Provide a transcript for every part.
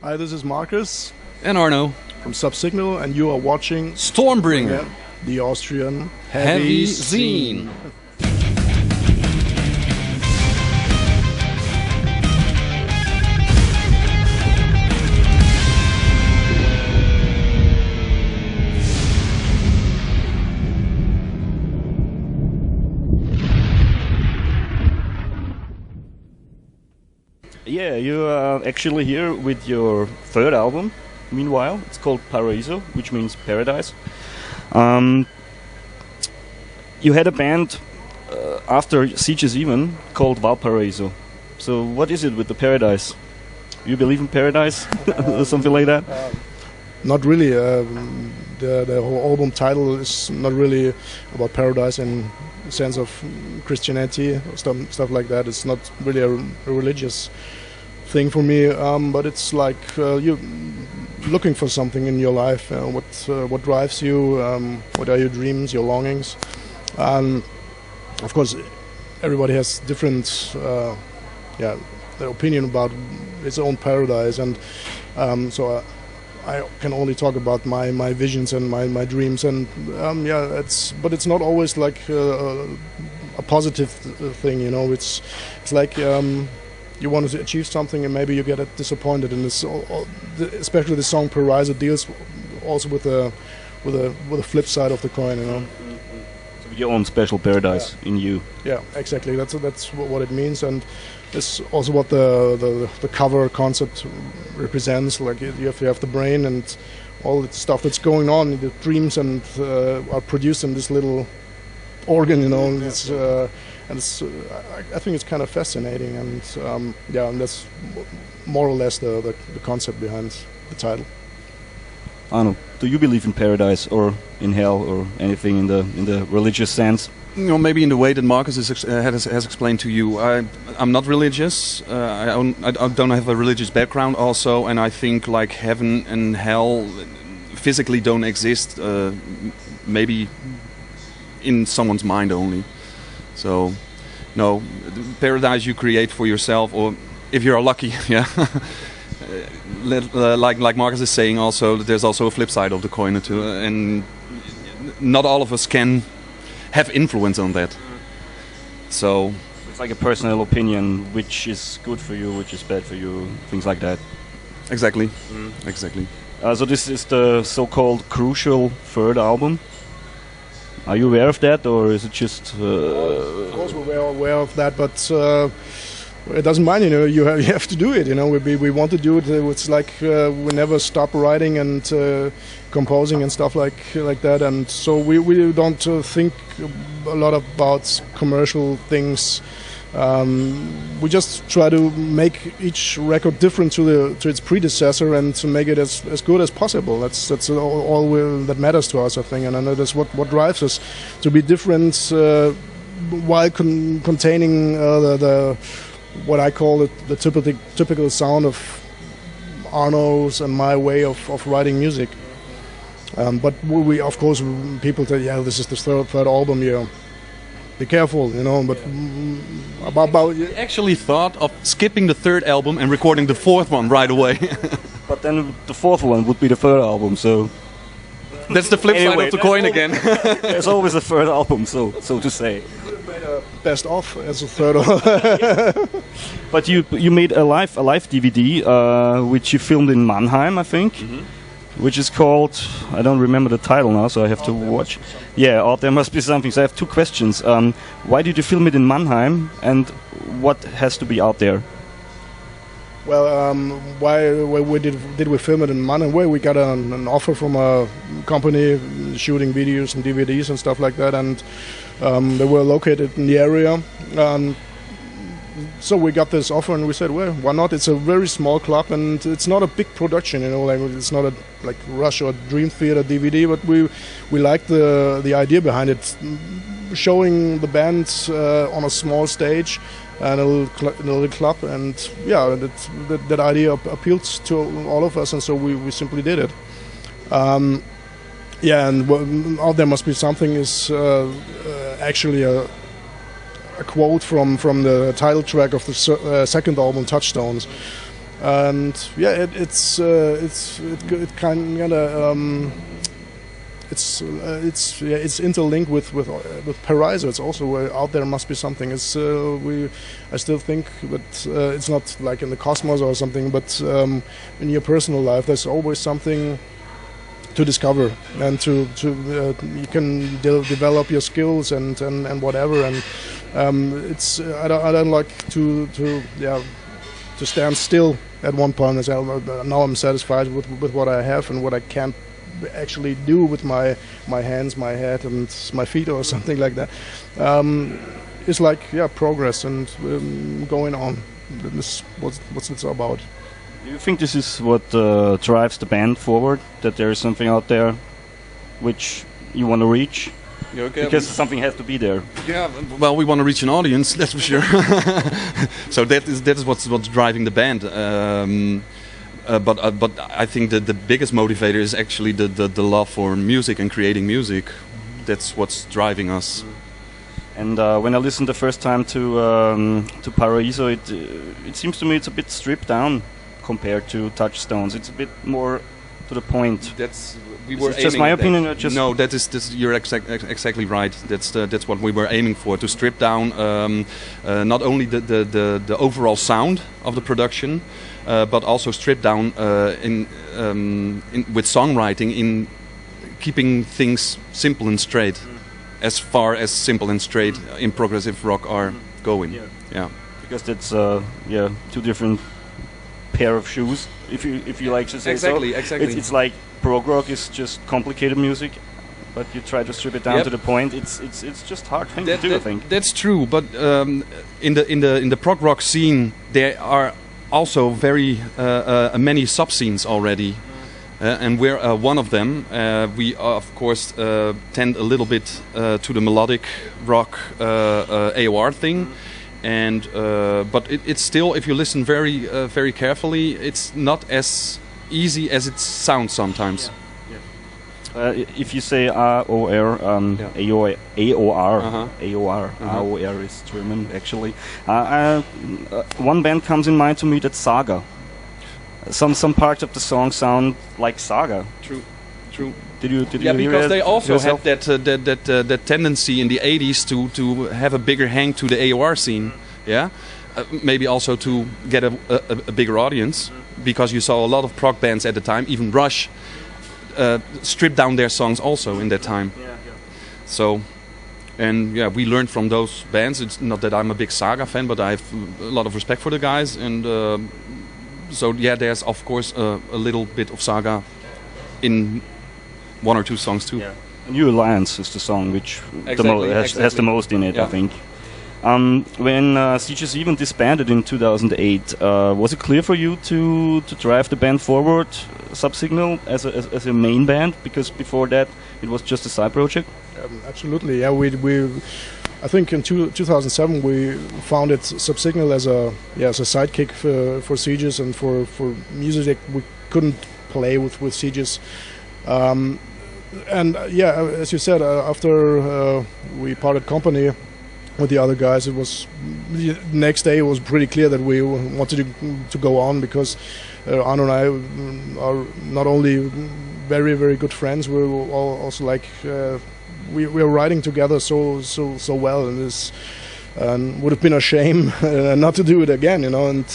Hi, this is Markus and Arno from SUBSIGNAL, and you are watching Stormbringer, the Austrian heavy zine. Yeah, you are actually here with your third album. Meanwhile, it's called Paraiso, which means paradise. You had a band after Sieges Even called Valparaiso. So what is it with the paradise? You believe in paradise? Or something like that? Not really. The whole album title is not really about paradise in the sense of Christianity or stuff like that. It's not really a religious thing for me, but it's like you looking for something in your life. What drives you? What are your dreams, your longings? Of course, everybody has different their opinion about its own paradise, and so I can only talk about my visions and my dreams, and but it's not always like a positive thing, you know. It's like you want to achieve something and maybe you get disappointed, and it's especially the song Paraiso deals also with the flip side of the coin, you know. So your own special paradise in you. Yeah, exactly. That's what it means, and it's also what the cover concept represents. Like you have the brain and all the stuff that's going on, the dreams, and are produced in this little organ, you know. And I think it's kind of fascinating, and and that's more or less the concept behind the title. Arno, do you believe in paradise or in hell or anything in the religious sense? You know, maybe in the way that Markus has explained to you. I'm not religious. I don't have a religious background also, and I think like heaven and hell physically don't exist. Maybe in someone's mind only. So, no, the paradise you create for yourself, or if you're lucky, yeah. Like Markus is saying, also there's also a flip side of the coin too, and not all of us can have influence on that. So it's like a personal opinion, which is good for you, which is bad for you, things like that. Exactly, exactly. So this is the so-called crucial third album. Are you aware of that, or is it just? Of course, we're aware of that, but it doesn't mind. You know, you have to do it. You know, we want to do it. It's like we never stop writing and composing and stuff like that. And so we don't think a lot about commercial things. We just try to make each record different to its predecessor and to make it as good as possible. That's all that matters to us, I think, and I know that's what drives us to be different while containing the what I call the typical sound of Arno's and my way of writing music. But we of course, people say, yeah, this is the third album, yeah. Be careful, you know. But about we actually thought of skipping the third album and recording the fourth one right away. But then the fourth one would be the third album, so that's the flip side of the coin again. There's always a third album, so to say. Best of as a third album. But you made a live DVD, which you filmed in Mannheim, I think. Which is called, I don't remember the title now, so I have to watch. Yeah, or there must be something. So I have two questions. Why did you film it in Mannheim, and what has to be out there? Well, why did we film it in Mannheim? Well, we got an offer from a company shooting videos and DVDs and stuff like that, and they were located in the area. So we got this offer and we said, well, why not? It's a very small club and it's not a big production, you know. Like it's not a like Rush or Dream Theater DVD, but we liked the idea behind it, showing the band on a small stage and a little club, and yeah, that idea appealed to all of us, and so we simply did it. Yeah, and oh, there must be something is actually a quote from the title track of the second album, Touchstones. and yeah, it kind of it's interlinked with Paraiso. It's also out there must be something. I still think, but it's not like in the cosmos or something. But in your personal life, there's always something to discover, and to you can develop your skills and whatever. And I don't like to stand still at one point and say, now I'm satisfied with what I have and what I can actually do with my hands, my head, and my feet, or something like that. It's like progress and going on. This what's it's about. Do you think this is what drives the band forward? That there is something out there which you want to reach? Yeah, okay. Because something has to be there. Yeah, well, we want to reach an audience, that's for sure. So that is what's driving the band. But I think that the biggest motivator is actually the love for music and creating music. That's what's driving us. And when I listened the first time to Paraiso, it seems to me it's a bit stripped down compared to Touchstones. It's a bit more to the point. We were just my opinion. Or just no, you're exactly right. That's what we were aiming for, to strip down not only the overall sound of the production, but also strip down with songwriting, in keeping things simple and straight, as far as simple and straight in progressive rock are going. Yeah. Because that's two different pair of shoes, if you like to say exactly, so. Exactly. It's like prog rock is just complicated music, but you try to strip it down to the point. It's just hard thing to do, I think. That's true, but in the prog rock scene there are also very many sub-scenes already, and we're one of them. We of course tend a little bit to the melodic rock AOR thing. And but it's still, if you listen very carefully, it's not as easy as it sounds sometimes. If you say AOR, AOR is German actually. One band comes in mind to me, that's Saga. Some parts of the song sound like Saga. True. Did you yeah, hear because it they also yourself? had that tendency in the 80s to have a bigger hang to the AOR scene. Yeah, maybe also to get a bigger audience, because you saw a lot of prog bands at the time, even Rush, strip down their songs also in that time. So, and yeah, we learned from those bands. It's not that I'm a big Saga fan, but I have a lot of respect for the guys, and so yeah, there's of course a little bit of Saga in one or two songs too. Yeah. New Alliance is the song which has the most in it, I think. When Sieges even disbanded in 2008, was it clear for you to drive the band forward, SUBSIGNAL, as a main band? Because before that it was just a side project? Absolutely, yeah. I think in 2007 we founded SUBSIGNAL as a sidekick for Sieges and for music we couldn't play with Sieges. And as you said, after we parted company with the other guys, it was the next day. It was pretty clear that we wanted to go on, because Arno and I are not only very, very good friends. We're also like we are writing together so well, and this would have been a shame not to do it again, And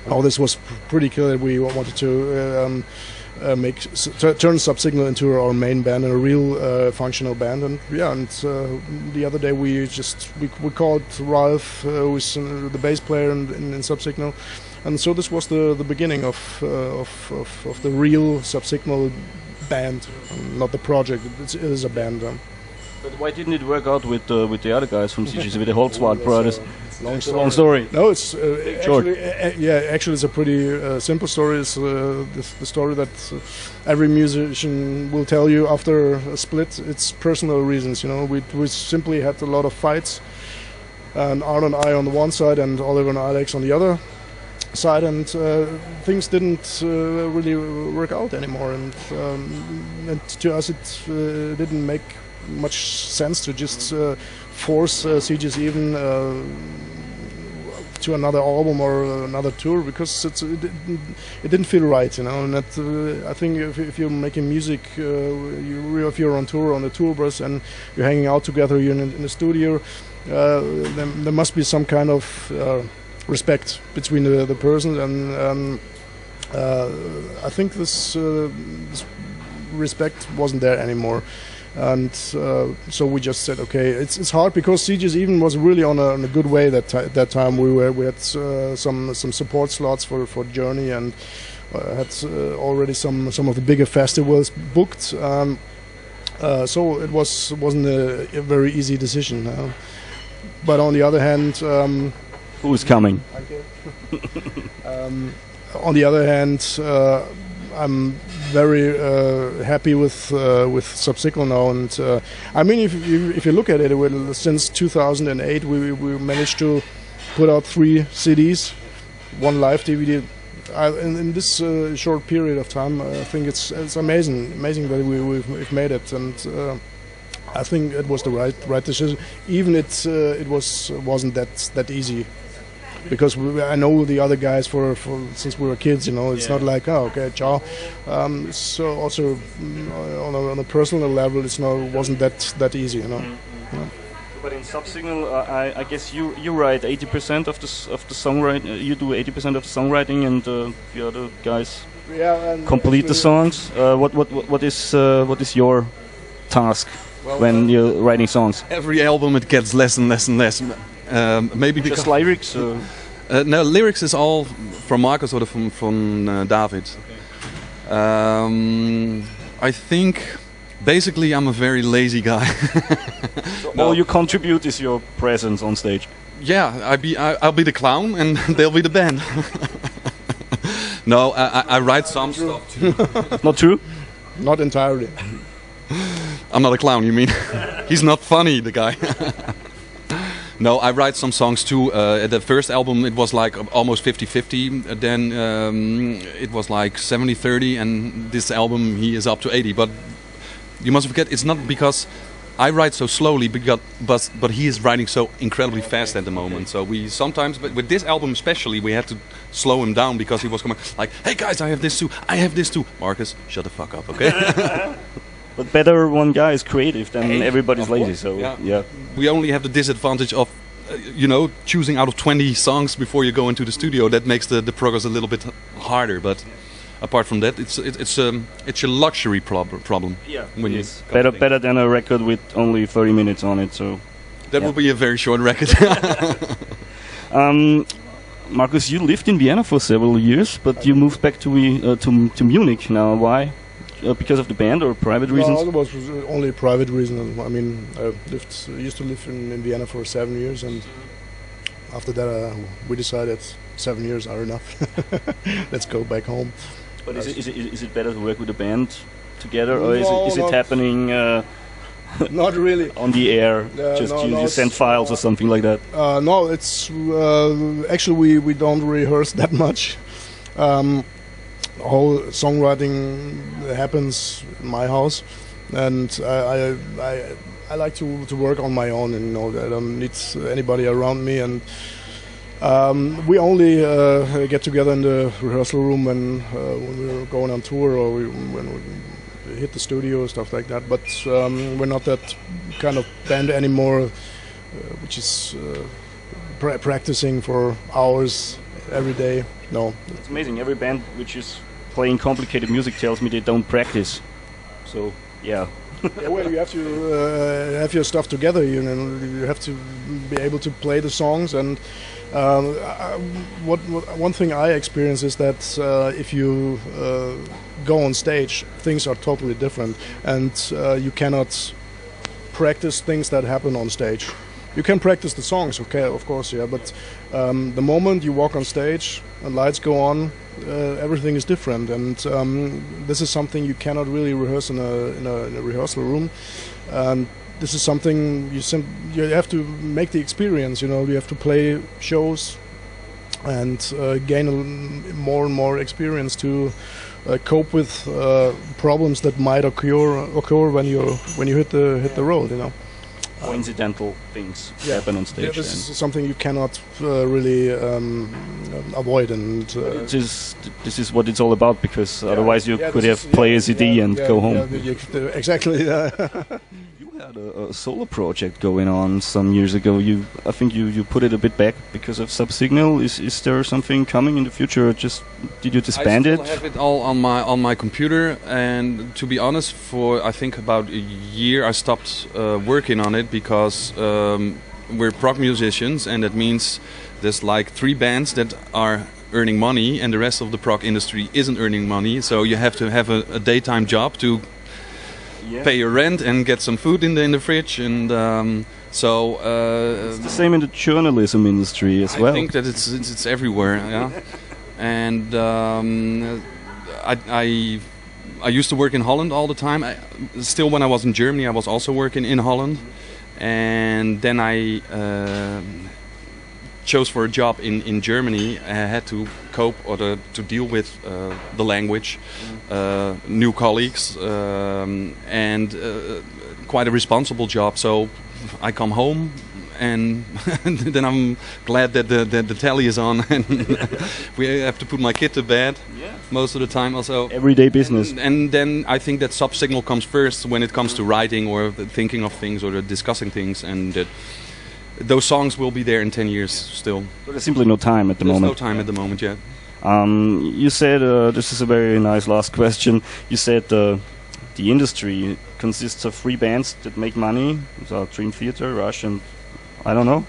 all this was pretty clear that we wanted to. Turn SUBSIGNAL into our main band and a real functional band, and the other day we called Ralph, who's the bass player in SUBSIGNAL, and so this was the beginning of the real SUBSIGNAL band, not the project. It is a band. But why didn't it work out with the other guys from CGC, with the Holzwald brothers? Long story. No, it's actually it's a pretty simple story. It's the story that every musician will tell you after a split. It's personal reasons. We simply had a lot of fights, and Arno and I on the one side, and Oliver and Alex on the other side, and things didn't really work out anymore. And to us, it didn't make much sense to just force Sieges even to another album or another tour, because it didn't feel right, you know. And that, I think if you're making music, if you're on tour on the tour bus and you're hanging out together, you're in the studio, there must be some kind of respect between the persons, and I think this respect wasn't there anymore. And so we just said, okay, it's hard, because Sieges even was really on a good way that time. We had some support slots for Journey, and had already some of the bigger festivals booked. So it wasn't a very easy decision. But on the other hand, who's coming? On the other hand, I'm very happy with SUBSIGNAL now, and I mean, if you look at it, since 2008 we managed to put out 3 CDs, 1 live DVD. In this short period of time, I think it's amazing that we've made it, and I think it was the right decision. Even it wasn't that easy. Because I know the other guys since we were kids, you know. It's not like, oh, okay, ciao. So also on a personal level, wasn't that easy, you know. Yeah. But in SUBSIGNAL, I guess you write 80% of the songwriting. You do 80% of the songwriting, and the other guys complete the songs. What is your task when you're writing songs? Every album it gets less and less and less. Maybe because just lyrics. No, lyrics is all from Markus or from David. Okay. I think basically I'm a very lazy guy. So all you contribute is your presence on stage. Yeah, I'll be the clown and they'll be the band. No, I write some stuff too. Not true? Not entirely. I'm not a clown, you mean? He's not funny, the guy. No, I write some songs too. The first album it was like almost 50-50. Then it was like 70-30, and this album he is up to 80. But you must forget, it's not because I write so slowly, but he is writing so incredibly fast at the moment. So we sometimes, but with this album especially, we had to slow him down because he was coming like, "Hey guys, I have this too. I have this too." Markus, shut the fuck up, okay? But better one guy is creative than everybody's lazy. So yeah, we only have the disadvantage of, choosing out of 20 songs before you go into the studio. That makes the progress a little bit harder. But apart from that, it's a luxury problem. Yeah, when you better than a record with only 30 minutes on it. So that will be a very short record. Markus, you lived in Vienna for several years, but you moved back to Munich now. Why? Because of the band or private reasons? No, it was only a private reason. I mean, I used to live in Vienna for 7 years, and after that we decided 7 years are enough. Let's go back home. But is it better to work with a band together, or is it happening not really on the air? You send files or something like that? No, it's actually we don't rehearse that much. Whole songwriting happens in my house, and I like to work on my own, and I don't need anybody around me. And we only get together in the rehearsal room when we're going on tour, or when we hit the studio, stuff like that. But we're not that kind of band anymore, which is practicing for hours every day. No, it's amazing. Every band which is playing complicated music tells me they don't practice. So yeah. Yeah, well, you have to have your stuff together. You have to be able to play the songs. And one thing I experience is that if you go on stage, things are totally different, and you cannot practice things that happen on stage. You can practice the songs, okay, of course, yeah, but the moment you walk on stage and lights go on, everything is different, and this is something you cannot really rehearse in a rehearsal room. This is something you have to make the experience. You have to play shows and gain more and more experience to cope with problems that might occur when you hit the road. coincidental things happen on stage. Yeah, this is something you cannot really avoid, and this is what it's all about, because otherwise you could have play a CD and go home. Exactly. You had a solo project going on some years ago. I think you put it a bit back because of SUBSIGNAL. Is there something coming in the future? Or just did you disband it? I still have it all on my computer, and to be honest, for I think about a year I stopped working on it because we're prog musicians, and that means there's like 3 bands that are earning money, and the rest of the prog industry isn't earning money. So you have to have a daytime job to pay your rent and get some food in the fridge, and it's the same in the journalism industry as well. I think that it's everywhere, yeah. And I used to work in Holland all the time. Still, when I was in Germany, I was also working in Holland, and then I chose for a job in Germany. I had to cope or to deal with the language, new colleagues, and quite a responsible job. So I come home, and then I'm glad that the telly is on, and we have to put my kid to bed most of the time. Also, everyday business. And then I think that SUBSIGNAL comes first when it comes to writing or thinking of things or discussing things, and that those songs will be there in 10 years still. But there's simply no time at the moment. There's no time at the moment yet. You said, this is a very nice last question, you said the industry consists of 3 bands that make money, so Dream Theater, Rush, and I don't know,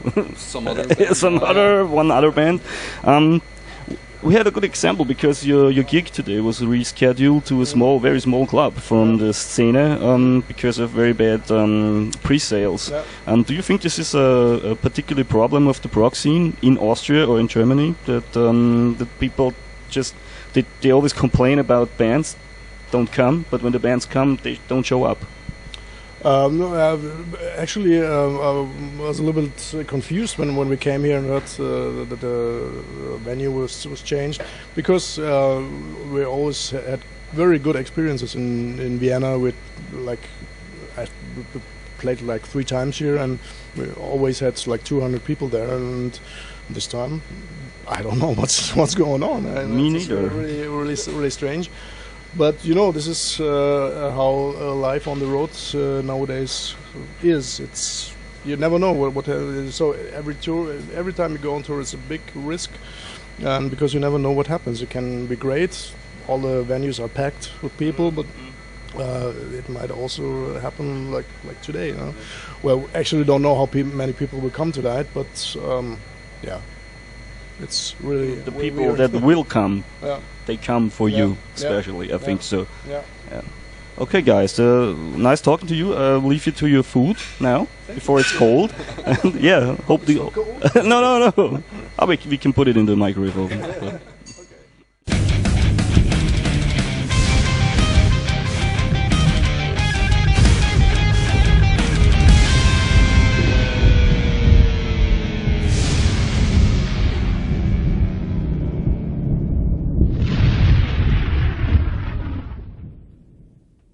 one other band. We had a good example because your gig today was rescheduled to a very small club from the Szene because of very bad pre-sales. Yeah. Do you think this is a particular problem of the prog scene in Austria or in Germany, that people just they always complain about bands don't come, but when the bands come, they don't show up? No, actually, I was a little bit confused when we came here and heard that the venue was changed, because we always had very good experiences in Vienna. With I played like 3 times here, and we always had like 200 people there. And this time, I don't know what's going on. Me neither. Really strange. But you know, this is how life on the road nowadays is. You never know what. So every time you go on tour, it's a big risk, and because you never know what happens. It can be great. All the venues are packed with people, but it might also happen like today. You know? Well, actually, don't know how many people will come tonight, but yeah. It's really the people that will come. They come for you, especially. I think so. Yeah. Okay, guys. Nice talking to you. We'll leave you to your food now before it's cold. And hope the. No. We can put it in the microwave oven.